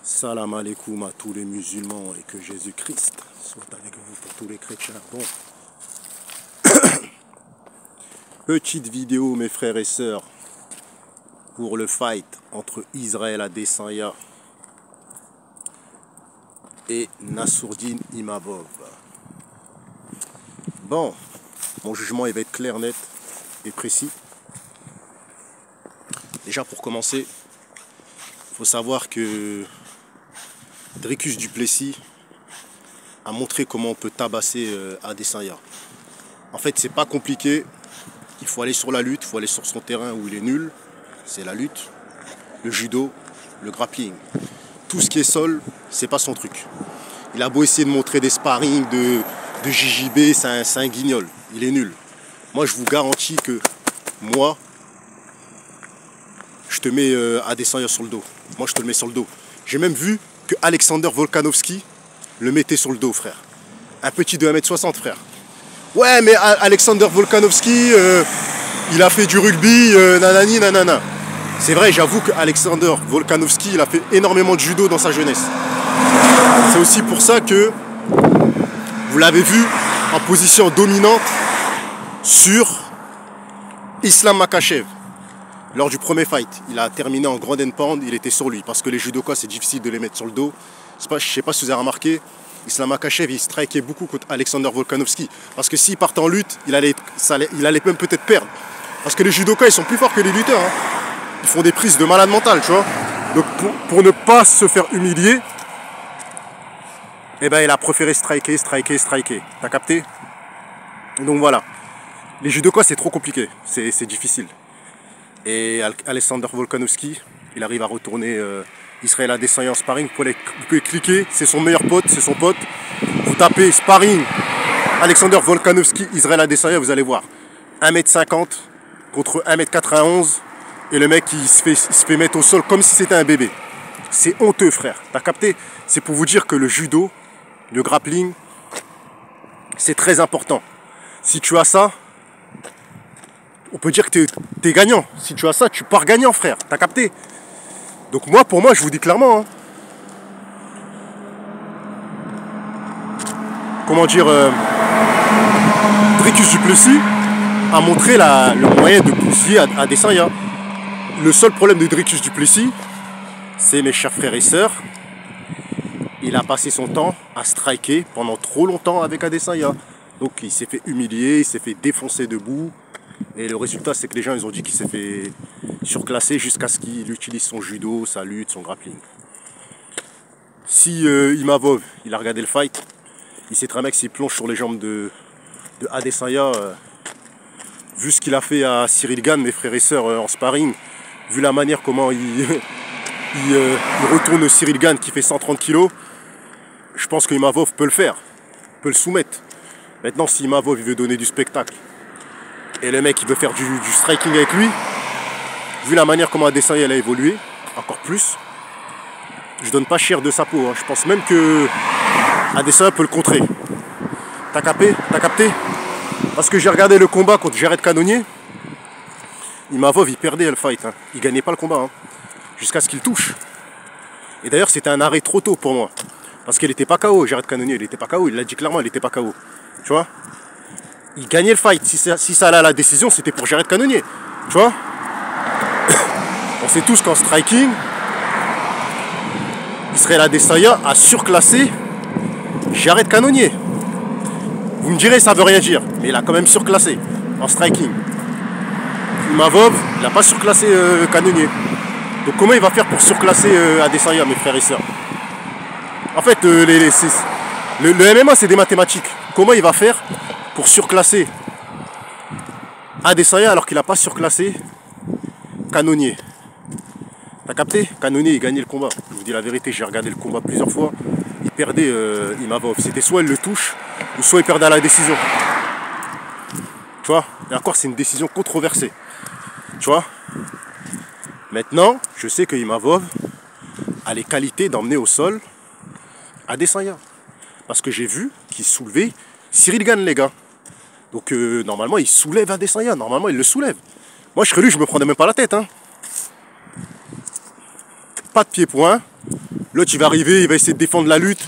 Salam alaikum à tous les musulmans et que Jésus-Christ soit avec vous pour tous les chrétiens. Bon, petite vidéo mes frères et sœurs pour le fight entre Israël Adesanya et Nassourdine Imavov. Bon, mon jugement il va être clair, net et précis. Déjà pour commencer, il faut savoir que Dricus du Plessis a montré comment on peut tabasser Adesanya. En fait, c'est pas compliqué. Il faut aller sur la lutte, il faut aller sur son terrain où il est nul. C'est la lutte, le judo, le grappling. Tout ce qui est sol, c'est pas son truc. Il a beau essayer de montrer des sparring de JJB, c'est un guignol. Il est nul. Moi, je vous garantis que moi, je te mets Adesanya sur le dos. Moi, je te le mets sur le dos. J'ai même vu que Alexander Volkanovski le mettait sur le dos, frère. Un petit de 1m60, frère. Ouais, mais Alexander Volkanovski, il a fait du rugby, nanani, nanana. C'est vrai, j'avoue que Alexander Volkanovski, il a fait énormément de judo dans sa jeunesse. C'est aussi pour ça que vous l'avez vu en position dominante sur Islam Makhachev. Lors du premier fight, il a terminé en ground and pound, il était sur lui. Parce que les judokas, c'est difficile de les mettre sur le dos. Je ne sais pas si vous avez remarqué, Islam Makhachev, il strikait beaucoup contre Alexander Volkanovski. Parce que s'il partait en lutte, il allait même peut-être perdre. Parce que les judokas, ils sont plus forts que les lutteurs. Hein. Ils font des prises de malade mental, tu vois. Donc pour ne pas se faire humilier, eh ben, il a préféré striker. T'as capté? Donc voilà. Les judokas, c'est trop compliqué. C'est difficile. Et Alexander Volkanovski, il arrive à retourner Israël Adesanya en sparring. Vous pouvez cliquer, c'est son meilleur pote, c'est son pote. Vous tapez sparring Alexander Volkanovski, Israël Adesanya, vous allez voir. 1m50 contre 1m91. Et le mec, il se fait mettre au sol comme si c'était un bébé. C'est honteux, frère. T'as capté? C'est pour vous dire que le judo, le grappling, c'est très important. Si tu as ça, on peut dire que t'es gagnant. Si tu as ça, tu pars gagnant, frère. T'as capté? Donc moi, pour moi, je vous dis clairement, hein, comment dire, Dricus du Plessis a montré le moyen de bousiller Adesanya. Le seul problème de Dricus du Plessis, c'est, mes chers frères et sœurs, il a passé son temps à striker pendant trop longtemps avec Adesanya. Donc il s'est fait humilier, il s'est fait défoncer debout. Et le résultat, c'est que les gens, ils ont dit qu'il s'est fait surclasser jusqu'à ce qu'il utilise son judo, sa lutte, son grappling. Si Imavov, il a regardé le fight, il sait très bien que s'il plonge sur les jambes de Adesanya, vu ce qu'il a fait à Cyril Gane, mes frères et sœurs, en sparring, vu la manière comment il retourne Cyril Gane qui fait 130 kg, je pense que Imavov peut le faire, peut le soumettre. Maintenant, si Imavov il veut donner du spectacle, et le mec il veut faire du striking avec lui, vu la manière comment Adesanya a évolué, encore plus, je donne pas cher de sa peau. Hein. Je pense même que Adesanya peut le contrer. T'as capté? T'as capté? Parce que j'ai regardé le combat contre Jared Cannonier, Imavov il perdait le fight, hein. Il gagnait pas le combat, hein, jusqu'à ce qu'il touche. Et d'ailleurs c'était un arrêt trop tôt pour moi. Parce qu'il n'était pas KO, Jared Cannonier, il n'était pas KO, il l'a dit clairement, il n'était pas KO. Tu vois? Il gagnait le fight. Si ça allait à la décision, c'était pour Jared Cannonier. Tu vois? On sait tous qu'en striking, Israël Adesanya a surclassé Jared Cannonier. Vous me direz, ça veut rien dire. Mais il a quand même surclassé en striking. Imavov, il n'a pas surclassé Cannonier. Donc comment il va faire pour surclasser Adesanya, mes frères et sœurs? En fait, le MMA, c'est des mathématiques. Comment il va faire pour surclasser Adesanya alors qu'il n'a pas surclassé Cannonier? T'as capté? Cannonier, il gagnait le combat. Je vous dis la vérité, j'ai regardé le combat plusieurs fois. Il perdait Imavov. C'était soit il le touche, ou soit il perdait à la décision. Tu vois? Et encore, c'est une décision controversée. Tu vois? Maintenant, je sais que Imavov a les qualités d'emmener au sol Adesanya. Parce que j'ai vu qu'il soulevait Cyril Gane, les gars. Donc normalement, il soulève Adesanya. Normalement, il le soulève. Moi, je serais lui, je me prendrais même pas la tête. Hein. Pas de pied-point. L'autre, il va arriver, il va essayer de défendre la lutte.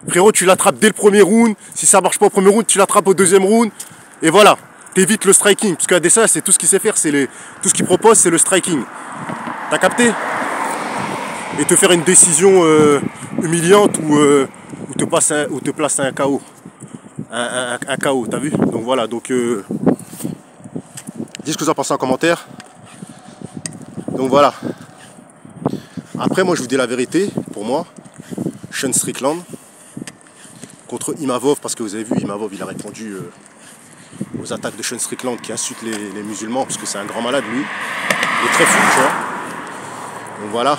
Frérot, tu l'attrapes dès le premier round. Si ça marche pas au premier round, tu l'attrapes au deuxième round. Et voilà, t'évites le striking. Parce qu'Adesanya, c'est tout ce qu'il sait faire, tout ce qu'il propose, c'est le striking. T'as capté? Et te faire une décision humiliante ou te placer un KO. Un KO, t'as vu? Donc voilà, donc dis ce que vous en pensez en commentaire. Donc voilà. Après, moi, je vous dis la vérité. Pour moi, Sean Strickland contre Imavov, parce que vous avez vu, Imavov, il a répondu aux attaques de Sean Strickland qui insultent les musulmans, parce que c'est un grand malade, lui. Il est très fou, tu vois. Donc voilà,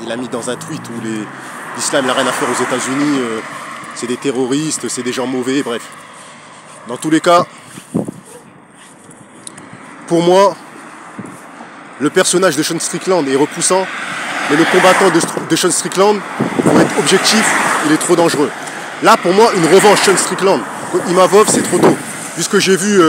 il a mis dans un tweet où l'islam n'a rien à faire aux États-Unis, c'est des terroristes, c'est des gens mauvais, bref. Dans tous les cas, pour moi, le personnage de Sean Strickland est repoussant, mais le combattant de Sean Strickland, pour être objectif, il est trop dangereux. Là, pour moi, une revanche Sean Strickland contre Imavov, c'est trop tôt. Vu ce que j'ai vu,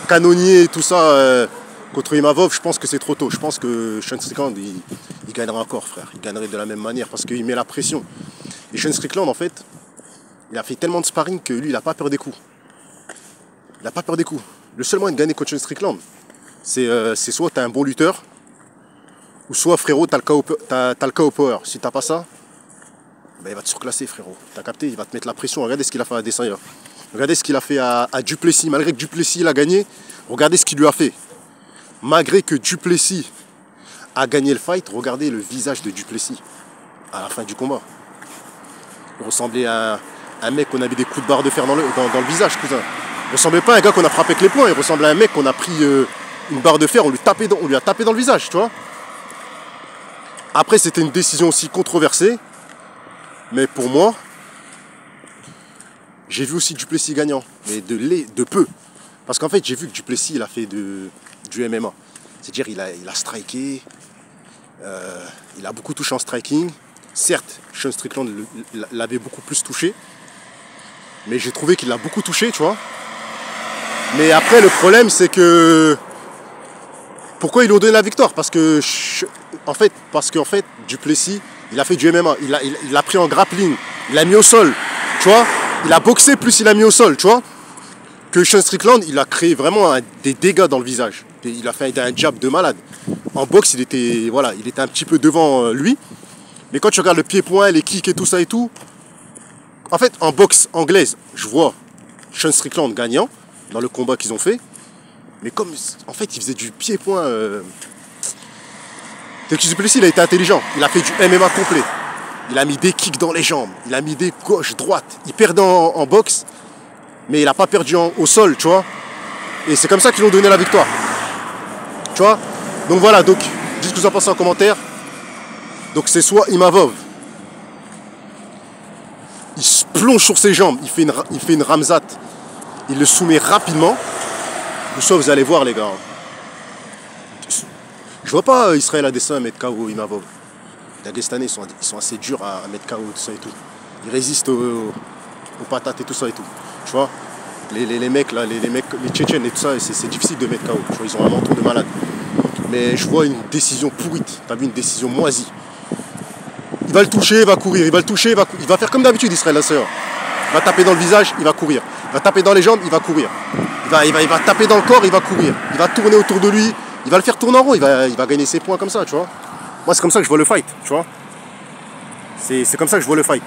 Cannonier et tout ça, contre Imavov, je pense que c'est trop tôt. Je pense que Sean Strickland, il gagnera encore, frère. Il gagnerait de la même manière, parce qu'il met la pression. Et Sean Strickland, en fait, il a fait tellement de sparring que lui, il n'a pas peur des coups. Il n'a pas peur des coups. Le seul moyen de gagner contre Sean Strickland, c'est soit tu es un bon lutteur, ou soit, frérot, tu as le KO power. Si tu n'as pas ça, ben, il va te surclasser, frérot. Tu as capté, il va te mettre la pression. Regardez ce qu'il a fait à Adesanya. Regardez ce qu'il a fait à Duplessis. Malgré que Duplessis il a gagné, regardez ce qu'il lui a fait. Malgré que Duplessis a gagné le fight, regardez le visage de Duplessis à la fin du combat. Il ressemblait à un mec qu'on a mis des coups de barre de fer dans le visage, cousin. Il ressemblait pas à un gars qu'on a frappé avec les poings. Il ressemblait à un mec qu'on a pris une barre de fer, on lui a tapé dans le visage, tu vois. Après, c'était une décision aussi controversée. Mais pour moi, j'ai vu aussi Duplessis gagnant. Mais de peu. Parce qu'en fait, j'ai vu que Duplessis, il a fait du MMA. C'est-à-dire, il a striké. Il a beaucoup touché en striking. Certes, Sean Strickland l'avait beaucoup plus touché. Mais j'ai trouvé qu'il l'a beaucoup touché, tu vois. Mais après, le problème, c'est que... Pourquoi ils lui ont donné la victoire? Parce que, en fait, Duplessis, il a fait du MMA. Il l'a pris en grappling. Il l'a mis au sol, tu vois. Il a boxé plus il a mis au sol, tu vois. Que Sean Strickland, il a créé vraiment des dégâts dans le visage. Il a fait un jab de malade. En boxe, il était un petit peu devant lui. Mais quand tu regardes le pied-point, les kicks et tout ça et tout, en fait, en boxe anglaise, je vois Sean Strickland gagnant dans le combat qu'ils ont fait. Mais comme, en fait, il faisait du pied-point... Duplessis, il a été intelligent. Il a fait du MMA complet. Il a mis des kicks dans les jambes. Il a mis des gauches, droites. Il perdait en boxe, mais il n'a pas perdu au sol, tu vois. Et c'est comme ça qu'ils lui ont donné la victoire. Tu vois. Donc voilà, donc, dites ce que vous en pensez en commentaire. Donc c'est soit Imavov. Il se plonge sur ses jambes. Il fait une ramzat. Il le soumet rapidement. Ou soit vous allez voir, les gars. Je vois pas Israël Adesanya mettre KO Imavov. Les Dagestanais, ils sont assez durs à mettre KO, tout ça et tout. Ils résistent aux patates et tout ça et tout. Tu vois, les mecs là, les Tchétchènes et tout ça, c'est difficile de mettre KO. Tu vois, ils ont un menton de malade. Mais je vois une décision pourrite. T'as vu, une décision moisie. Il va le toucher, il va courir. Il va le toucher, il va faire comme d'habitude Israël Adesanya. Il va taper dans le visage, il va courir. Il va taper dans les jambes, il va courir. Il va taper dans le corps, il va courir. Il va tourner autour de lui. Il va le faire tourner en rond, il va gagner ses points comme ça, tu vois. Moi, c'est comme ça que je vois le fight, tu vois. C'est comme ça que je vois le fight.